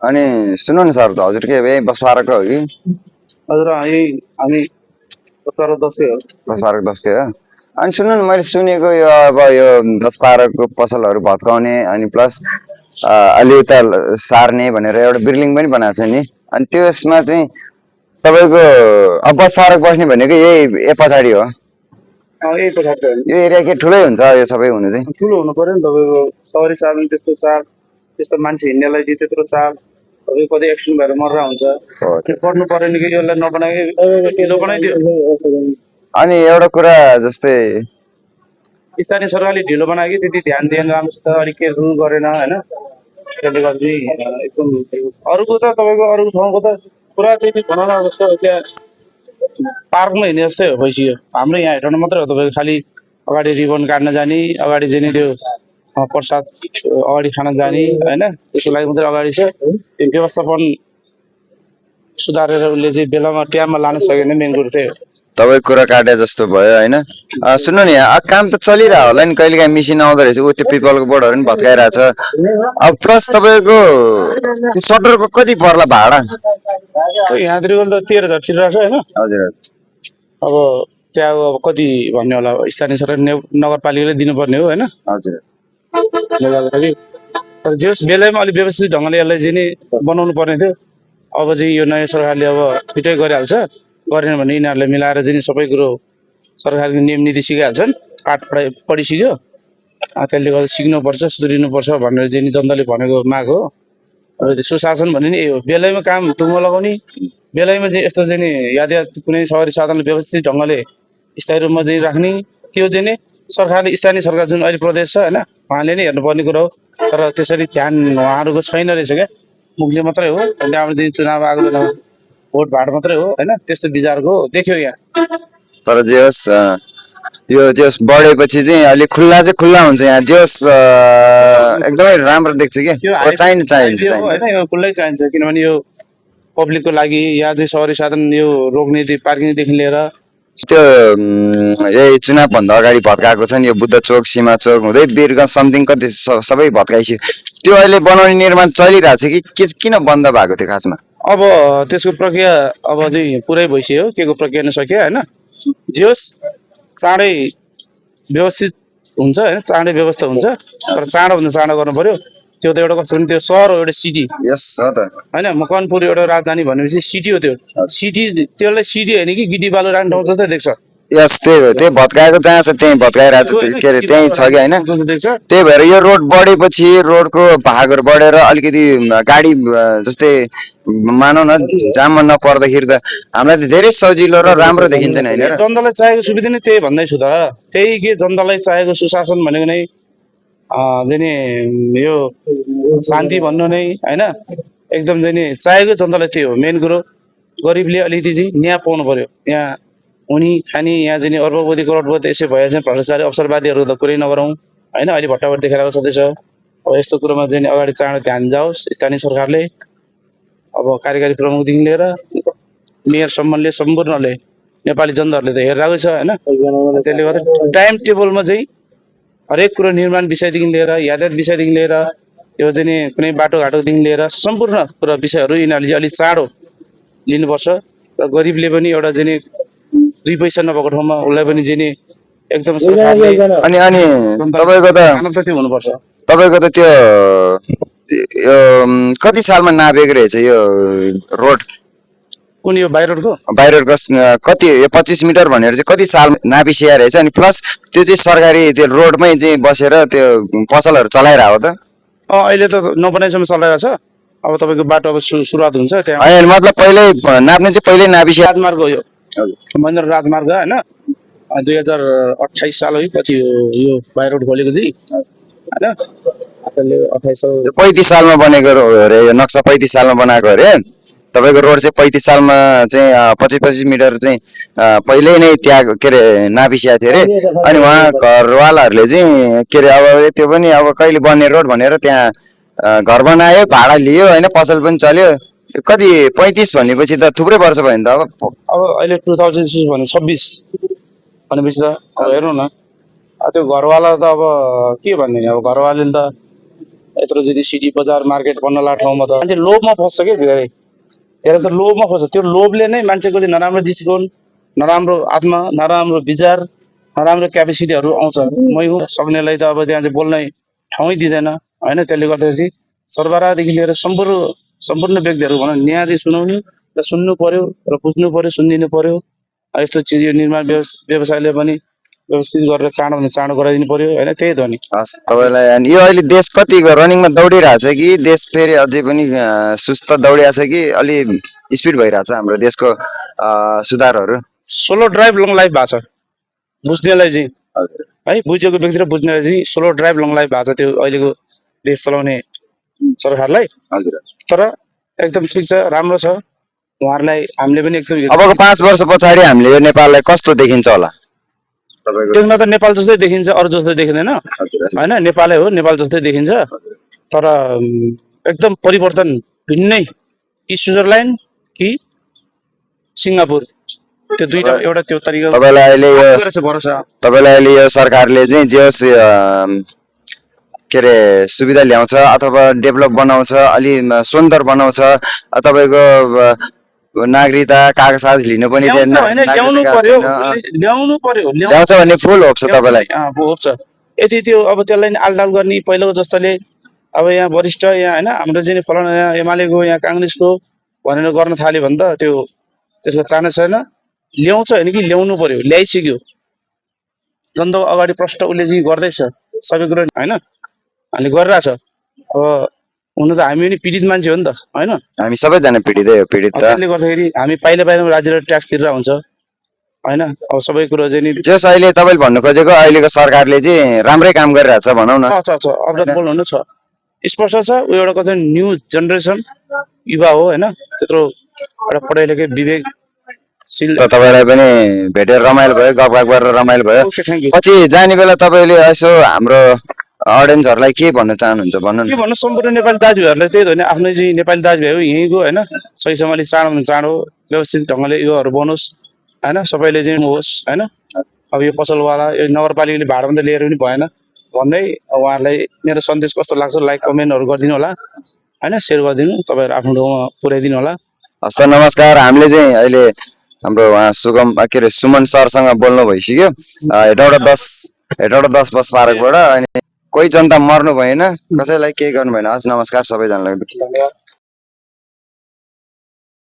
अनि सुन्नु न सर, हजुर के यही बसपाराको हो कि? हजुर यही हामी 10 हो। बसपाराको 10 हो। अनि सुन्नु न, मैले सुनेको यो अब यो बसपाराको पसलहरू भत्काउने अनि प्लस अलि उता सार्ने भनेर एउटा बिल्डिङ पनि बनाएको छ नि। अनि त्यसमा चाहिँ तपाईँको अब बसपाराको बस्ने भनेको यही ए पछाडि हो। यही पछाडि यो एरिया के ठुलै हुन्छ यो सबै हुनु चाहिँ? ठुलो हुनु पर्यो नि तपाईँको। सहरी साधन त्यस्तो चाल, त्यस्तो मान्छे हिँड्नेलाई दिए त्यत्रो चाल, तपाईँको कति एक्सिडेन्ट भएर मर्रा हुन्छ। पढ्नु परेन कि यसलाई नबनायो बनाइदियो। अनि एउटा कुरा जस्तै स्थानीय सरकारले ढिलो बनायो कि त्यति ध्यान दिएन राम्रोसित, अलिक के रुल गरेन होइन। त्यसले गर्दा चाहिँ एकदम अरूको त तपाईँको अरूको ठाउँको त पुरा चाहिँ भनौँ न जस्तो त्यहाँ पार्कमा हिँड्ने जस्तै हो भइसक्यो। हाम्रो यहाँ हेर्नु मात्रै हो तपाईँको, खालि अगाडि रिबन काट्न जाने, अगाडि चाहिँ त्यो प्रसाद अगाडि खान जाने होइन, त्यसको लागि मात्रै अगाडि छ। त्यो व्यवस्थापन सुधारेर उसले चाहिँ बेलामा टाइममा लान सकेन, मेन कुरो त्यही हो। तपाईँ कुरा काटे जस्तो भयो होइन। सुन्नु नि, काम त चलिरहेको होला नि, कहिले काहीँ मिसिन आउँदो रहेछ, ऊ त्यो पिपलको बोर्डहरू पनि भत्काइरहेछ। अब प्लस तपाईँको सटरको कति पर्ला भाडा? यहाँतिर त 13,000 तिरिरहेको छ होइन। हजुर। अब त्यहाँ अब कति भन्ने होला, स्थानीय सरकार नगरपालिकाले दिनुपर्ने हो होइन। हजुर। तर जस बेलामा अलिक व्यवस्थित ढङ्गले यसलाई चाहिँ नि बनाउनु पर्ने थियो। अब चाहिँ यो नयाँ सरकारले अब छिटै गरिहाल्छ, गरेन भने यिनीहरूले मिलाएर चाहिँ सबै कुरो सरकारको नियम नीति सिकाइहाल्छन्। पाठ पढिसक्यो, त्यसले गर्दा सिक्नुपर्छ, सुध्रिनुपर्छ भनेर चाहिँ जनताले भनेको माग हो। अब सुशासन भन्ने नि यही हो, बेलैमा काम टुङ्गो लगाउने, बेलैमा चाहिँ यस्तो चाहिँ नि यातायात कुनै सहरी साधनले व्यवस्थित ढङ्गले स्थायी रूपमा चाहिँ राख्ने, त्यो चाहिँ नि सरकारले, स्थानीय सरकार जुन अहिले प्रदेश छ होइन, उहाँले नै हेर्नुपर्ने कुरो हो। तर त्यसरी ध्यान उहाँहरूको छैन रहेछ क्या, मुखले मात्रै हो। त्यहाँबाट चाहिँ चुनाव आएको बेलामा भोट भाड मात्रै हो होइन, त्यस्तो विचारको देख्यो यहाँ। तर जे होस् यो जस बढेपछि चाहिँ अलिक खुल्ला हुन्छ यहाँ, जे होस् एकदमै राम्रो देख्छ कि चाहिन्छ होइन, यो खुल्लै चाहिन्छ। किनभने यो पब्लिकको लागि यहाँ चाहिँ सहरी साधन यो रोक्ने पार्किङदेखि लिएर त्यो यही चुनावभन्दा अगाडि भत्काएको छ नि, यो बुद्ध चोक, सीमा चोक हुँदै वीरगञ्ज समथिङ कति सबै भत्काइसक्यो। त्यो अहिले बनाउने निर्माण चलिरहेको छ कि किन बन्द भएको थियो खासमा? अब त्यसको प्रक्रिया अब चाहिँ पुरै भइसक्यो, के को प्रक्रिया नै सक्यो होइन। जे होस् चाँडै व्यवस्थित हुन्छ होइन, चाँडै व्यवस्था हुन्छ। तर चाँडोभन्दा चाँडो गर्नु पर्यो। त्यो त एउटा कस्तो भने त्यो सहर हो, एउटा सिटी होइन। मकवानपुर एउटा राजधानी भनेपछि सिटी हो। त्यो सिटी, त्यसलाई सिटी होइन कि गिटी बालु राख्ने ठाउँ जस्तै देख्छ। यस, त्यही भत्काएको जहाँ छ त्यही भत्काइरहेको छ, के अरे त्यही छ कि होइन। त्यही भएर यो रोड बढेपछि रोडको भागहरू बढेर अलिकति गाडी जस्तै मानौ न जाममा नपर्दाखेरि त हामीलाई त धेरै सजिलो र राम्रो देखिन्छ नि होइन। जनतालाई चाहेको सुविधा नै त्यही भन्दैछु त, त्यही के जनतालाई चाहेको सुशासन भनेको नै चाहिँ नि यो शान्ति भन्नु नै होइन, एकदम चाहिँ नि चाहेको जनतालाई त्यही हो। मेन कुरो गरिबले अलिकति चाहिँ न्याय पाउनु पर्यो। यहाँ हुने खाने यहाँ चाहिँ अर्बपति करोडपति यसै भयो चाहिँ भ्रष्टाचारी अवसरवादीहरू त कुरै नगरौँ होइन। अहिले भट्टाभट देखेर आएको छँदैछ। अब यस्तो कुरोमा चाहिँ अगाडि चाँडो ध्यान जाओस् स्थानीय सरकारले, अब कार्यकारी प्रमुखदेखि लिएर मेयरसम्मले सम्पूर्णले नेपाली जनताहरूले त हेरिरहेको छ होइन। त्यसले गर्दा टाइम टेबलमा चाहिँ हरेक कुरो निर्माण विषयदेखि लिएर यातायात विषयदेखि लिएर यो चाहिँ नि कुनै बाटोघाटोदेखि लिएर सम्पूर्ण कुरा विषयहरू यिनीहरूले अलिक चाँडो लिनुपर्छ। र गरिबले पनि एउटा चाहिँ नि 2 पैसा नभएको ठाउँमा उसलाई पनि चाहिँ नि एकदम सरकारले अनि तपाईँको त हुनुपर्छ। तपाईँको त त्यो यो कति सालमा नापेको रहेछ यो रोड? कुन यो बाई रोडको कति 25 मिटर भनेर चाहिँ कति साल नापिसिया रहेछ? अनि प्लस त्यो चाहिँ सरकारी त्यो रोडमै चाहिँ बसेर त्यो पसलहरू चलाइरहेको त? अहिले त नबनाइसम्म चलाइरहेको छ। अब तपाईँको बाटो अब सुरुवात हुन्छ त्यहाँ, मतलब पहिल्यै नाप्ने चाहिँ पहिल्यै नापिसिया राजमार्ग हो यो, महेन्द्र राजमार्ग होइन। 2028 साल हो कति यो बाई रोड खोलेको चाहिँ होइन। 35 सालमा बनेको अरे यो नक्सा, 35 सालमा बनाएको अरे। तपाईँको रोड चाहिँ 35 सालमा चाहिँ 25 मिटर चाहिँ पहिल्यै नै त्यहाँ के अरे नापिसिया थियो अरे। अनि उहाँ घरवालाहरूले चाहिँ के अरे अब त्यो पनि अब कहिले बन्ने रोड भनेर त्यहाँ घर बनायो, भाडा लियो होइन, पसल पनि चल्यो। कति 35 भनेपछि त थुप्रै वर्ष भयो नि त। अब अहिले 2006 भने 26 भनेपछि त अब हेर्नु न, त्यो घरवाला त अब के भन्ने, अब घरवालाले त यत्रो चाहिँ सिटी बजार मार्केट बन्नला ठाउँमा त मान्छे लोभमा फस्छ क्या धेरै धेरै त लोभमा फस्छ त्यो लोभले नै मान्छेको चाहिँ नराम्रो दृष्टिकोण नराम्रो आत्मा नराम्रो विचार नराम्रो क्यापेसिटीहरू आउँछ मै हुँ सक्नेलाई त अब त्यहाँ चाहिँ बोल्ने ठाउँै दिँदैन होइन त्यसले गर्दाखेरि चाहिँ सरबराहदेखि लिएर सम्पूर्ण व्यक्तिहरू भनौँ न्याय चाहिँ सुनाउनु र सुन्नु पर्यो र बुझ्नु पर्यो सुनिदिनु पर्यो यस्तो चिज यो निर्माण व्यवसायले पनि व्यवस्थित गरेर चाँडो चाँडो गराइदिनु पर्यो होइन त्यही त हो नि हस् तपाईँलाई अनि यो अहिले देश कतिको रनिङमा दौडिरहेछ कि देश फेरि अझै पनि सुस्त दौडिरहेछ कि अलि स्पिड भइरहेछ हाम्रो देशको सुधारहरू सोलो ड्राइभ लङ लाइफ भएको छ बुझ्नेलाई चाहिँ है बुझेको व्यक्ति र बुझ्नेलाई चाहिँ सोलो ड्राइभ लङ लाइफ भएको छ त्यो अहिलेको देश चलाउने सरकारलाई हजुर तर एकदम ठिक छ राम्रो छ उहाँहरूलाई हामीले पनि एकदम अबको 5 वर्ष पछाडि हामीले यो नेपाललाई कस्तो देखिन्छ होला तपाईँको देख्न त नेपाल जस्तै देखिन्छ अरू जस्तै देखिँदैन होइन नेपालै हो नेपाल जस्तै देखिन्छ तर एकदम परिवर्तन भिन्नै कि स्विजरल्यान्ड कि सिङ्गापुर त्यो दुईटा एउटा त्यो तरिका तपाईँलाई अहिले यो भरोसा तपाईँलाई अहिले यो सरकारले चाहिँ जे होस् के अरे सुविधा ल्याउँछ अथवा डेभलप बनाउँछ अलि सुन्दर बनाउँछ तपाईँको नागरिकता कागजात लिनु पनि दिएन ल्याउनु पर्यो ल्याउँछ भन्ने फुल होप छ तपाईँलाई होप छ यति त्यो अब त्यसलाई नि आलडाल गर्ने पहिलाको जस्तोले अब यहाँ वरिष्ठ यहाँ होइन हाम्रो चाहिँ फलाना यहाँ एमालेको यहाँ काङ्ग्रेसको भनेर गर्न थाल्यो भने त त्यो त्यसको चान्स छैन ल्याउँछ होइन कि ल्याउनु पर्यो ल्याइसक्यो जनताको अगाडि प्रश्न उसले चाहिँ गर्दैछ सबै कुरो होइन हामीले गरिरहेछ अब हुन त हामी पनि पीडित मान्छे हो नि त होइन हामी सबैजना पीडितै हो पीडित त त्यसले गर्दाखेरि हामी पाइला पाइलामा राज्य ट्याक्स तिरेर हुन्छ होइन अब सबै कुरो चाहिँ नि जस अहिले तपाईँले भन्नु खोजेको अहिलेको सरकारले चाहिँ राम्रै काम गरिरहेछ भनौँ न छ अब बोल्नु छ स्पष्ट छ ऊ एउटा कति न्यू जेनेरेसन युवा हो होइन त्यत्रो एउटा पढाइ लेखे विवेकशील त तपाईँलाई पनि भेटेर रमाइलो भयो गफगाफ गरेर रमाइलो भयो ओके थ्याङ्क यू पछि जाने बेला तपाईँले यसो हाम्रो अडियन्सहरूलाई के भन्न चाहनुहुन्छ भन्नु के भन्नु सम्पूर्ण नेपाली दाजुभाइहरूलाई त्यही त हो नि आफ्नै चाहिँ नेपाली दाजुभाइ हो यहीँको होइन सही समयले चाँडो चाँडो व्यवस्थित ढङ्गले योहरू बनोस् होइन सबैले चाहिँ होस् होइन अब यो पसलवाला यो नगरपालिकाले भाडामा त लिएर पनि भएन भन्दै उहाँहरूलाई मेरो सन्देश कस्तो लाग्छ लाइक कमेन्टहरू गरिदिनु होला होइन सेयर गरिदिनु तपाईँहरू आफ्नो ठाउँमा पुऱ्याइदिनु होला हस् त नमस्कार हामीले चाहिँ अहिले हाम्रो उहाँ सुगम के अरे सुमन सरसँग बोल्नु भइसक्यो हेटौँडा 10 बस पार्कबाट अनि कोही जनता मर्नु भएन कसैलाई केही गर्नु भएन हस् नमस्कार सबैजनालाई धन्यवाद